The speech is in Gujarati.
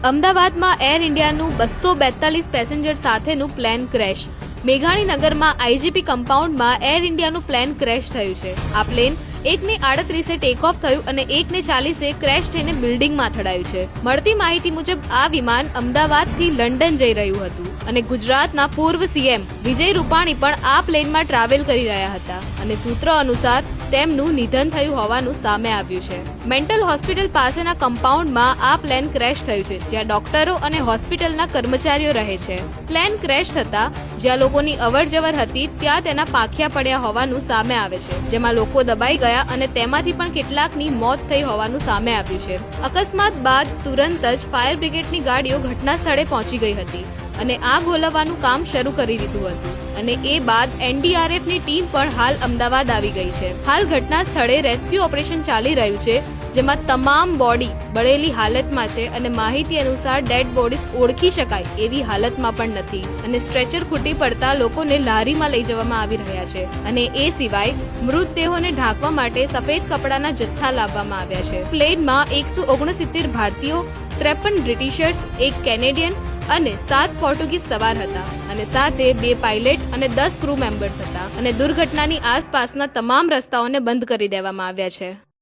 અમદાવાદમાં એર ઇન્ડિયાનું 242 પેસેન્જર સાથેનું પ્લેન ક્રેશ. મેઘાણીનગરમાં આઈજીપી કમ્પાઉન્ડમાં એર ઇન્ડિયાનું પ્લેન ક્રેશ થયું છે. આ પ્લેન 1:38 ટેક ઓફ થયું અને 1:40 ક્રેશ થઈને બિલ્ડિંગમાં અથડાયું છે. મળતી માહિતી મુજબ આ વિમાન અમદાવાદથી લંડન જઈ રહ્યું હતું અને ગુજરાતના પૂર્વ સીએમ વિજય રૂપાણી પણ આ પ્લેનમાં ટ્રાવેલ કરી રહ્યા હતા અને સૂત્રો અનુસાર તેમનું નિધન થયું હોવાનું સામે આવ્યું છે. મેન્ટલ હોસ્પિટલ પાસેના કમ્પાઉન્ડમાં આ પ્લેન ક્રેશ થયું છે, જ્યાં ડોક્ટરો અને હોસ્પિટલના કર્મચારીઓ રહે છે. પ્લેન ક્રેશ થતા જ્યાં લોકોની અવરજવર હતી ત્યાં તેના પાંખિયા પડ્યા હોવાનું સામે આવે છે, જેમાં લોકો દબાઈ ગયા અને તેમાંથી પણ કેટલાકની મોત થઈ હોવાનું સામે આવ્યું છે. અકસ્માત બાદ તુરંત જ ફાયર બ્રિગેડની ગાડીઓ ઘટના સ્થળે પહોંચી ગઈ હતી અને આગ ઓલવવાનું કામ શરૂ કરી દીધું હતું અને એ બાદ એનડીઆરએફની ટીમ પણ હાલ અમદાવાદ આવી ગઈ છે. હાલ ઘટના સ્થળે રેસ્ક્યુ ઓપરેશન ચાલી રહ્યું છે, જેમાં તમામ બોડી બળેલી હાલતમાં છે અને માહિતી અનુસાર ડેડ બોડીઝ ઓળખી શકાય એવી હાલતમાં પણ નથી અને સ્ટ્રેચર ખૂટી પડતા લોકોને લારીમાં લઈ જવામાં આવી રહ્યા છે અને એ સિવાય મૃતદેહોને ઢાંકવા માટે સફેદ કપડાના જથ્થા લાવવામાં આવ્યા છે. પ્લેનમાં 169 ભારતીયો, 53 બ્રિટિશર્સ, 1 કેનેડિયન અને 7 પોર્ટુગીઝ સવાર હતા અને સાથે 2 પાયલટ અને 10 ક્રૂ મેમ્બર્સ હતા અને દુર્ઘટનાની આસપાસના તમામ રસ્તાઓને બંધ કરી દેવામાં આવ્યા છે.